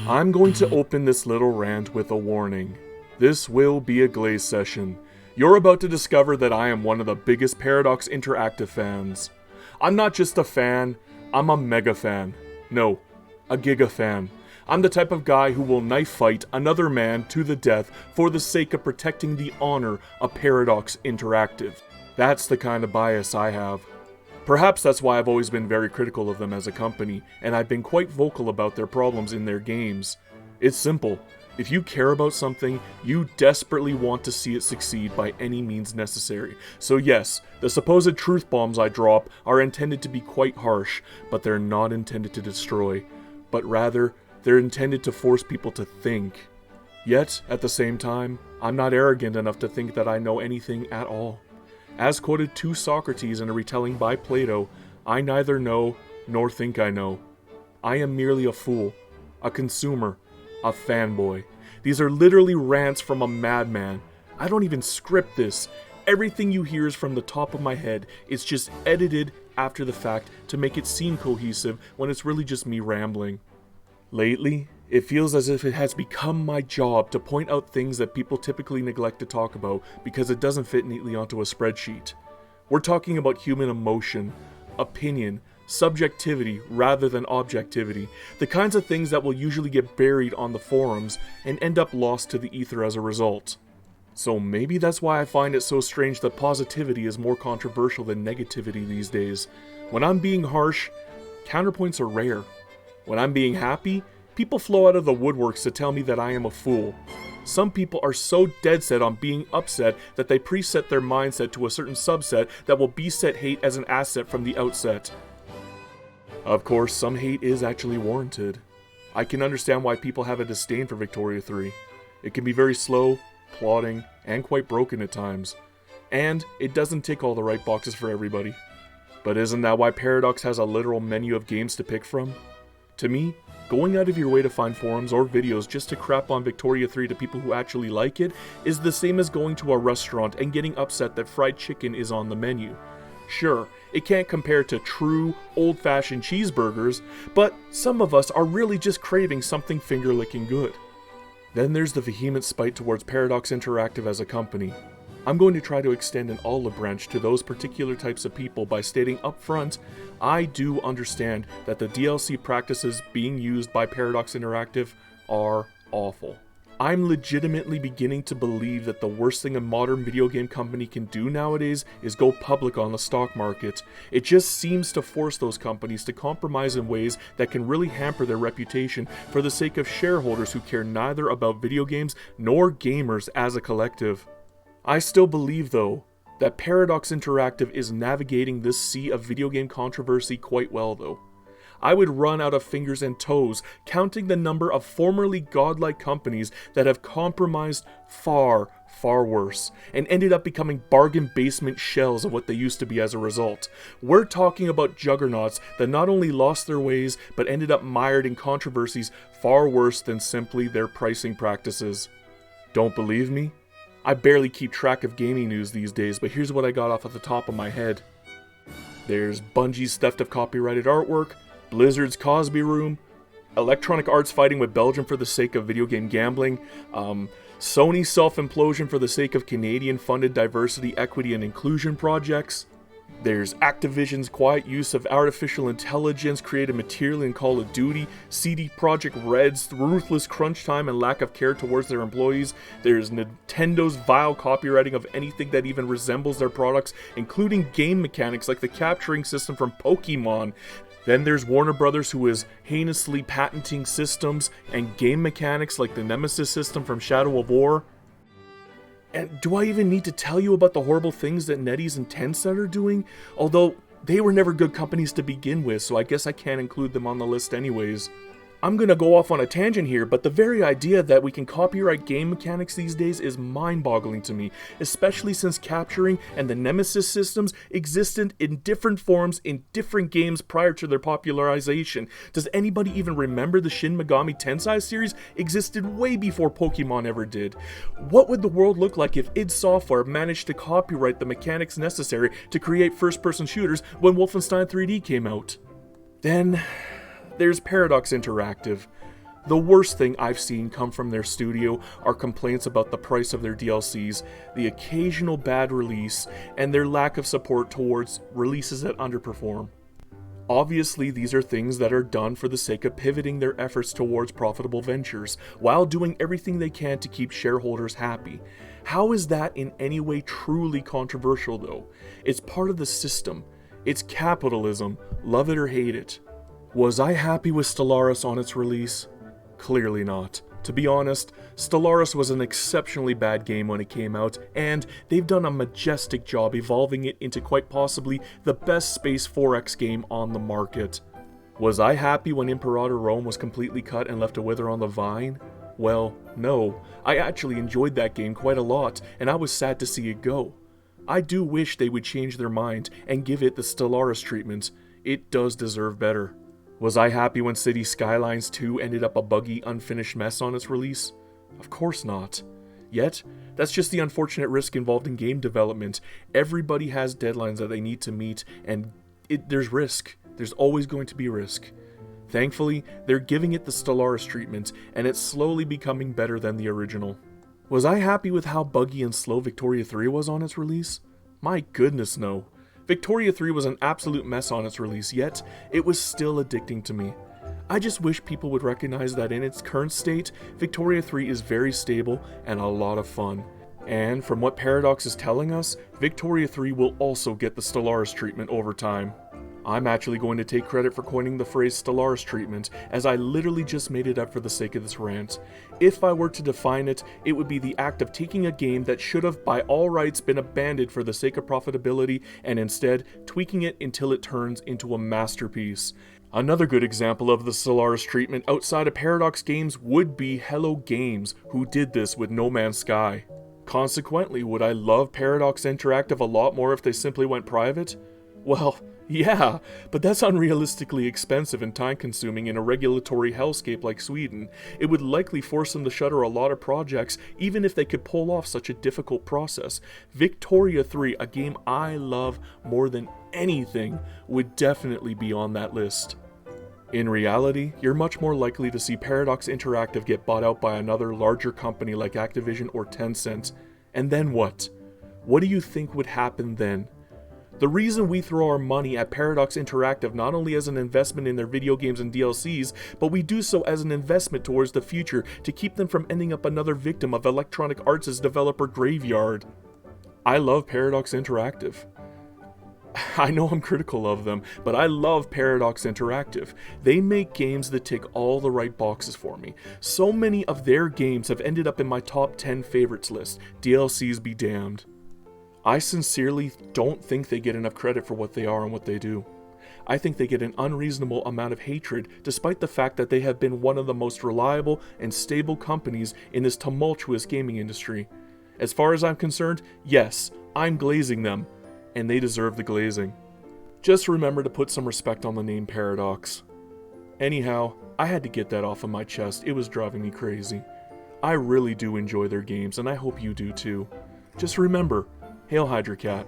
I'm going to open this little rant with a warning. This will be a Glaze session. You're about to discover that I am one of the biggest Paradox Interactive fans. I'm not just a fan, I'm a mega fan. No, a giga fan. I'm the type of guy who will knife fight another man to the death for the sake of protecting the honor of Paradox Interactive. That's the kind of bias I have. Perhaps that's why I've always been very critical of them as a company, and I've been quite vocal about their problems in their games. It's simple. If you care about something, you desperately want to see it succeed by any means necessary. So yes, the supposed truth bombs I drop are intended to be quite harsh, but they're not intended to destroy, but rather, they're intended to force people to think. Yet, at the same time, I'm not arrogant enough to think that I know anything at all. As quoted to Socrates in a retelling by Plato, I neither know nor think I know. I am merely a fool, a consumer, a fanboy. These are literally rants from a madman. I don't even script this. Everything you hear is from the top of my head. It's just edited after the fact to make it seem cohesive when it's really just me rambling. Lately, it feels as if it has become my job to point out things that people typically neglect to talk about because it doesn't fit neatly onto a spreadsheet. We're talking about human emotion, opinion, subjectivity rather than objectivity, the kinds of things that will usually get buried on the forums and end up lost to the ether as a result. So maybe that's why I find it so strange that positivity is more controversial than negativity these days. When I'm being harsh, counterpoints are rare. When I'm being happy, people flow out of the woodworks to tell me that I am a fool. Some people are so dead set on being upset that they preset their mindset to a certain subset that will beset hate as an asset from the outset. Of course, some hate is actually warranted. I can understand why people have a disdain for Victoria 3. It can be very slow, plodding, and quite broken at times. And it doesn't tick all the right boxes for everybody. But isn't that why Paradox has a literal menu of games to pick from? To me, going out of your way to find forums or videos just to crap on Victoria 3 to people who actually like it is the same as going to a restaurant and getting upset that fried chicken is on the menu. Sure, it can't compare to true, old-fashioned cheeseburgers, but some of us are really just craving something finger-licking good. Then there's the vehement spite towards Paradox Interactive as a company. I'm going to try to extend an olive branch to those particular types of people by stating up front, I do understand that the DLC practices being used by Paradox Interactive are awful. I'm legitimately beginning to believe that the worst thing a modern video game company can do nowadays is go public on the stock market. It just seems to force those companies to compromise in ways that can really hamper their reputation for the sake of shareholders who care neither about video games nor gamers as a collective. I still believe, though, that Paradox Interactive is navigating this sea of video game controversy quite well, though. I would run out of fingers and toes counting the number of formerly godlike companies that have compromised far, far worse, and ended up becoming bargain basement shells of what they used to be as a result. We're talking about juggernauts that not only lost their ways, but ended up mired in controversies far worse than simply their pricing practices. Don't believe me? I barely keep track of gaming news these days, but here's what I got off at the top of my head. There's Bungie's theft of copyrighted artwork, Blizzard's Cosby Room, Electronic Arts fighting with Belgium for the sake of video game gambling, Sony's self-implosion for the sake of Canadian-funded diversity, equity, and inclusion projects. There's Activision's quiet use of artificial intelligence created material in Call of Duty, CD Projekt Red's ruthless crunch time and lack of care towards their employees. There's Nintendo's vile copywriting of anything that even resembles their products, including game mechanics like the capturing system from Pokemon. Then there's Warner Brothers, who is heinously patenting systems and game mechanics like the Nemesis system from Shadow of War. And do I even need to tell you about the horrible things that NetEase and Tencent are doing? Although, they were never good companies to begin with, so I guess I can't include them on the list anyways. I'm gonna go off on a tangent here, but the very idea that we can copyright game mechanics these days is mind-boggling to me, especially since capturing and the Nemesis systems existed in different forms in different games prior to their popularization. Does anybody even remember the Shin Megami Tensei series existed way before Pokemon ever did? What would the world look like if id Software managed to copyright the mechanics necessary to create first-person shooters when Wolfenstein 3D came out? Then there's Paradox Interactive. The worst thing I've seen come from their studio are complaints about the price of their DLCs, the occasional bad release, and their lack of support towards releases that underperform. Obviously, these are things that are done for the sake of pivoting their efforts towards profitable ventures, while doing everything they can to keep shareholders happy. How is that in any way truly controversial, though? It's part of the system. It's capitalism, love it or hate it. Was I happy with Stellaris on its release? Clearly not. To be honest, Stellaris was an exceptionally bad game when it came out, and they've done a majestic job evolving it into quite possibly the best Space 4X game on the market. Was I happy when Imperator Rome was completely cut and left to wither on the vine? Well, no. I actually enjoyed that game quite a lot, and I was sad to see it go. I do wish they would change their mind and give it the Stellaris treatment. It does deserve better. Was I happy when City Skylines 2 ended up a buggy, unfinished mess on its release? Of course not. Yet, that's just the unfortunate risk involved in game development. Everybody has deadlines that they need to meet, and there's risk. There's always going to be risk. Thankfully, they're giving it the Stellaris treatment, and it's slowly becoming better than the original. Was I happy with how buggy and slow Victoria 3 was on its release? My goodness, no. Victoria 3 was an absolute mess on its release, yet it was still addicting to me. I just wish people would recognize that in its current state, Victoria 3 is very stable and a lot of fun. And from what Paradox is telling us, Victoria 3 will also get the Stellaris treatment over time. I'm actually going to take credit for coining the phrase Stellaris treatment, as I literally just made it up for the sake of this rant. If I were to define it, it would be the act of taking a game that should have by all rights been abandoned for the sake of profitability and instead tweaking it until it turns into a masterpiece. Another good example of the Stellaris treatment outside of Paradox games would be Hello Games, who did this with No Man's Sky. Consequently, would I love Paradox Interactive a lot more if they simply went private? Well, yeah, but that's unrealistically expensive and time-consuming in a regulatory hellscape like Sweden. It would likely force them to shutter a lot of projects, even if they could pull off such a difficult process. Victoria 3, a game I love more than anything, would definitely be on that list. In reality, you're much more likely to see Paradox Interactive get bought out by another larger company like Activision or Tencent. And then what? What do you think would happen then? The reason we throw our money at Paradox Interactive not only as an investment in their video games and DLCs, but we do so as an investment towards the future to keep them from ending up another victim of Electronic Arts' developer graveyard. I love Paradox Interactive. I know I'm critical of them, but I love Paradox Interactive. They make games that tick all the right boxes for me. So many of their games have ended up in my top 10 favorites list, DLCs be damned. I sincerely don't think they get enough credit for what they are and what they do. I think they get an unreasonable amount of hatred despite the fact that they have been one of the most reliable and stable companies in this tumultuous gaming industry. As far as I'm concerned, yes, I'm glazing them, and they deserve the glazing. Just remember to put some respect on the name Paradox. Anyhow, I had to get that off of my chest, it was driving me crazy. I really do enjoy their games, and I hope you do too. Just remember, Hail Hydra Cat.